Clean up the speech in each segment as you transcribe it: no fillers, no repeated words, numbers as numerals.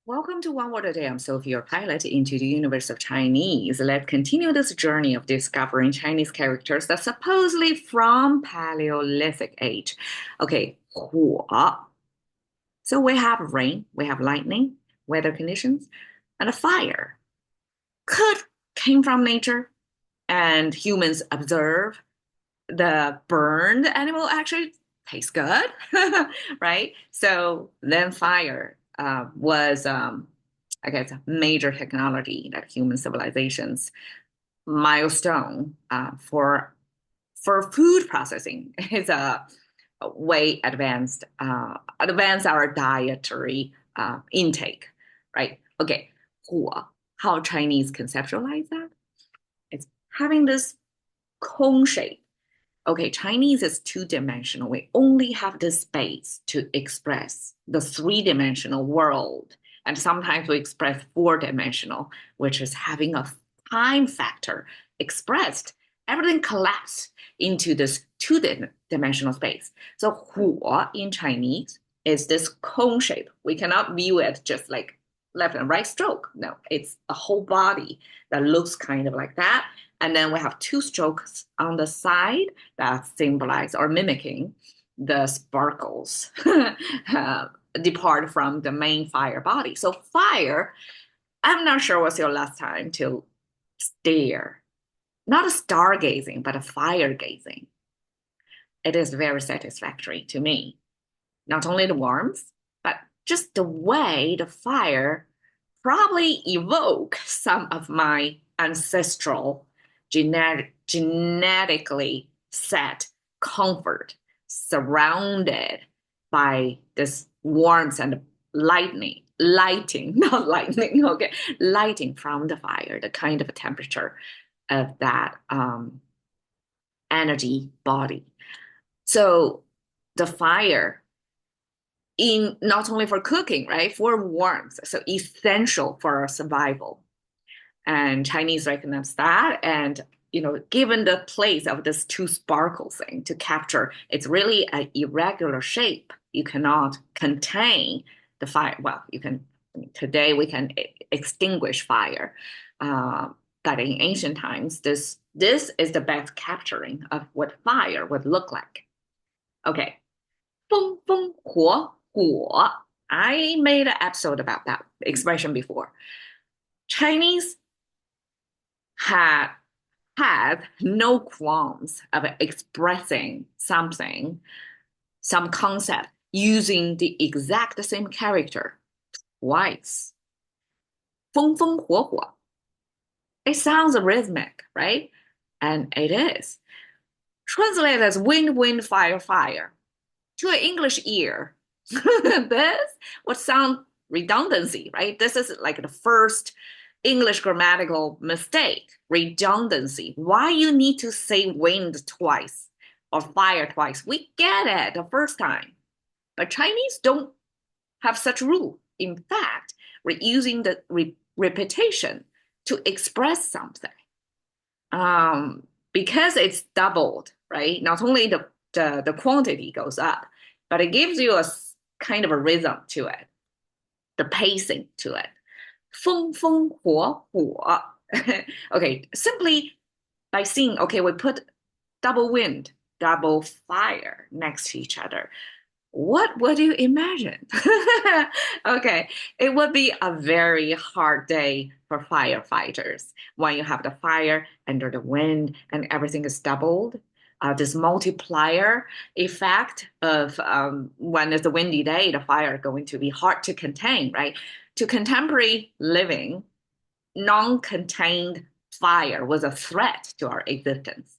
Welcome to One Word a Day. I'm Sophie, your pilot into the universe of Chinese. Let's continue this journey of discovering Chinese characters that supposedly from Paleolithic age. Okay, 火. So we have rain, we have lightning, weather conditions, and a fire. Could came from nature, and humans observe the burned animal actually tastes good, right? So then fire was, I guess, a major technology that human civilizations milestone for food processing. It's a way advance our dietary intake, right? Okay, 火, how Chinese conceptualize that? It's having this cone shape. Okay, Chinese is two-dimensional. We only have the space to express the three-dimensional world. And sometimes we express four-dimensional, which is having a time factor expressed. Everything collapsed into this two-dimensional space. So 火 in Chinese is this cone shape. We cannot view it just like left and right stroke. No, it's a whole body that looks kind of like that. And then we have two strokes on the side that symbolize or mimicking the sparkles depart from the main fire body. So fire, I'm not sure what's your last time to stare, not a stargazing, but a fire gazing. It is very satisfactory to me. Not only the warmth, but just the way the fire probably evoke some of my ancestral genetically set comfort surrounded by this warmth and lighting, not lightning, okay, lighting from the fire, the kind of temperature of that energy body. So the fire in not only for cooking, right, for warmth, so essential for our survival. And Chinese recognize that. And, given the place of this two sparkle thing to capture, it's really an irregular shape. You cannot contain the fire. Well, today we can extinguish fire. But in ancient times, this is the best capturing of what fire would look like. Okay. 风风火火. I made an episode about that expression before. Chinese had had no qualms of expressing something, some concept using the exact same character twice. 风风火火. It sounds rhythmic, right? And it is. Translated as wind, wind, fire, fire. To an English ear, this would sound redundancy, right? This is like the first English grammatical mistake, redundancy. Why you need to say wind twice or fire twice? We get it the first time. But Chinese don't have such rule. In fact, we're using the repetition to express something. Because it's doubled, right? Not only the quantity goes up, but it gives you a kind of a rhythm to it, the pacing to it. 风风火火. Okay, simply by seeing, okay, we put double wind, double fire next to each other. What would you imagine? Okay, it would be a very hard day for firefighters when you have the fire under the wind and everything is doubled. This multiplier effect of when it's a windy day, the fire is going to be hard to contain, right? To contemporary living, non-contained fire was a threat to our existence.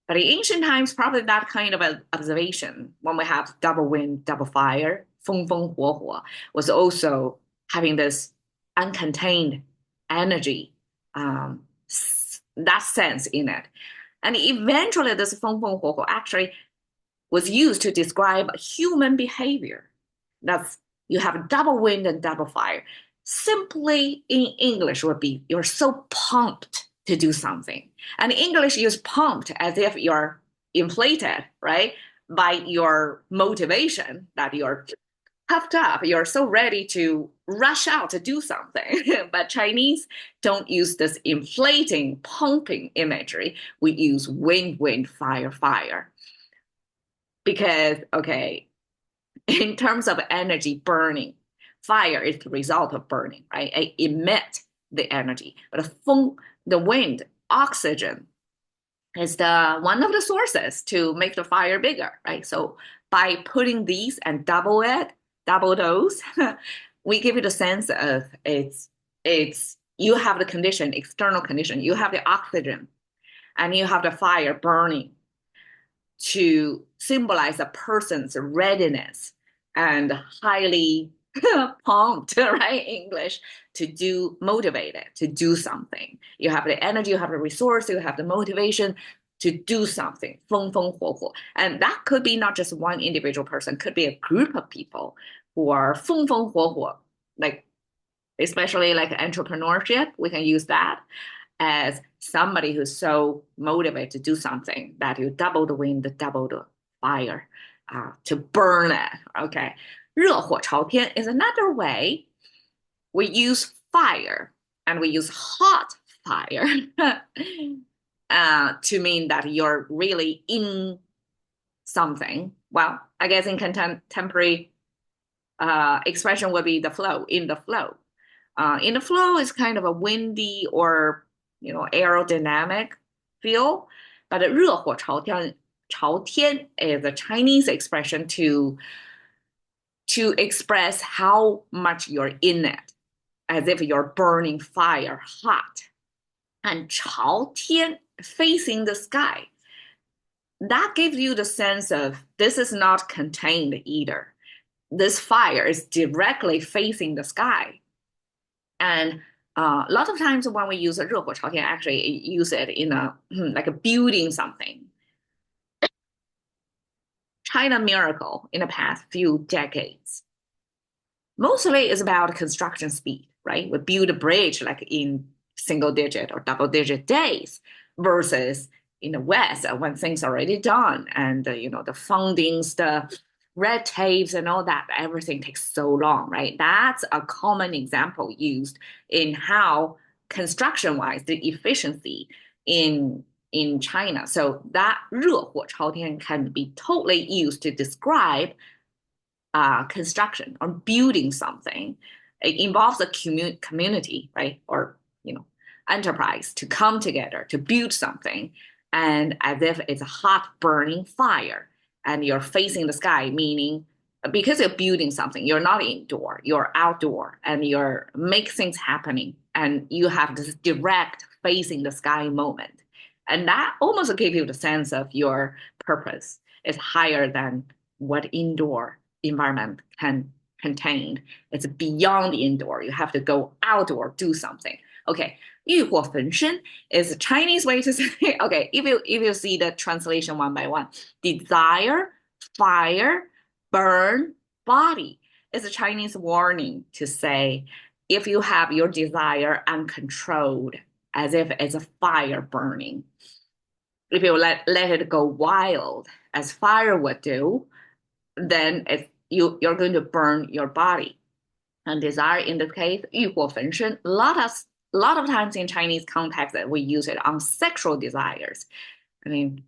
But in ancient times, probably that kind of an observation, when we have double wind, double fire, 风风火火, was also having this uncontained energy, that sense in it. And eventually, this 风风火火actually was used to describe human behavior. That's you have double wind and double fire. Simply in English would be you're so pumped to do something. And English use pumped as if you're inflated, right? By your motivation that you're puffed up. You're so ready to rush out to do something. But Chinese don't use this inflating, pumping imagery. We use wind, wind, fire, fire. Because, okay, in terms of energy burning, fire is the result of burning, right? It emit the energy. But the wind, oxygen is the one of the sources to make the fire bigger, right? So by putting these and double those, we give you the sense of it's you have the condition, external condition, you have the oxygen, and you have the fire burning to symbolize a person's readiness and highly pumped, right? English to do motivated to do something. You have the energy, you have the resource, you have the motivation to do something. 风风火火. And that could be not just one individual person, could be a group of people who are 风风火火, like especially like entrepreneurship. We can use that as somebody who's so motivated to do something that you double the wind, double the fire, to burn it. Okay. 热火朝天 is another way we use fire and we use hot fire to mean that you're really in something. Well, I guess in contemporary expression would be the flow, in the flow. In the flow is kind of a windy or aerodynamic feel, but 热火朝天 is a Chinese expression to express how much you're in it, as if you're burning fire hot. And 朝天, facing the sky, that gives you the sense of this is not contained either. This fire is directly facing the sky. And a lot of times when we use 热火朝天, actually use it in like a building something. China miracle in the past few decades. Mostly is about construction speed, right? We build a bridge like in single digit or double digit days versus in the West when things are already done and the fundings, the red tapes and all that, everything takes so long, right? That's a common example used in how construction-wise, the efficiency in China. So that 热火朝天 can be totally used to describe construction or building something. It involves a community, right? Or, enterprise to come together to build something. And as if it's a hot burning fire and you're facing the sky, meaning because you're building something, you're not indoor, you're outdoor and you're make things happening. And you have this direct facing the sky moment. And that almost gives you the sense of your purpose is higher than what indoor environment can contain. It's beyond indoor. You have to go outdoor, do something. Okay, 欲火焚身 is a Chinese way to say, okay, if you see the translation one by one, desire, fire, burn, body is a Chinese warning to say, if you have your desire uncontrolled, as if it's a fire burning, if you let it go wild, as fire would do, then you're going to burn your body. And desire in this case, 欲火焚身, a lot of times in Chinese context that we use it on sexual desires. I mean,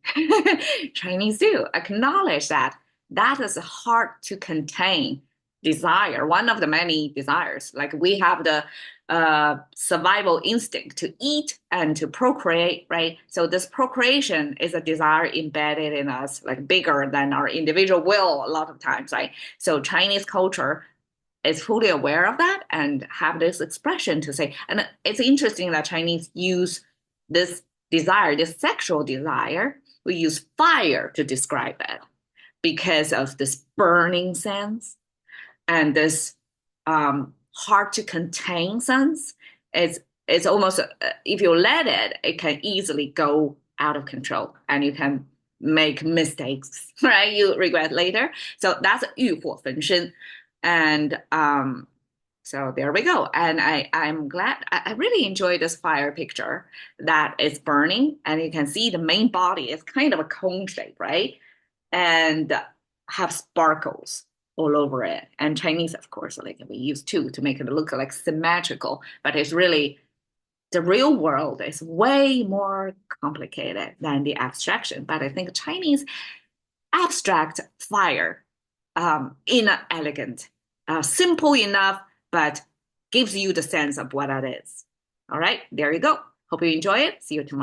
Chinese do acknowledge that is hard to contain desire, one of the many desires. Like we have the survival instinct to eat and to procreate, right? So this procreation is a desire embedded in us, like bigger than our individual will a lot of times, right? So Chinese culture is fully aware of that and have this expression to say, and it's interesting that Chinese use this desire, this sexual desire, we use fire to describe it because of this burning sense and this hard to contain sense. It's almost, if you let it, it can easily go out of control and you can make mistakes, right? You regret later. So that's 欲火焚身. And so there we go. And I'm glad, I really enjoy this fire picture that is burning. And you can see the main body is kind of a cone shape, right? And have sparkles. all over it. And Chinese, of course, like we use two to make it look like symmetrical, but it's really the real world is way more complicated than the abstraction. But I think Chinese abstract fire in an elegant, simple enough, but gives you the sense of what that is. All right, there you go. Hope you enjoy it. See you tomorrow.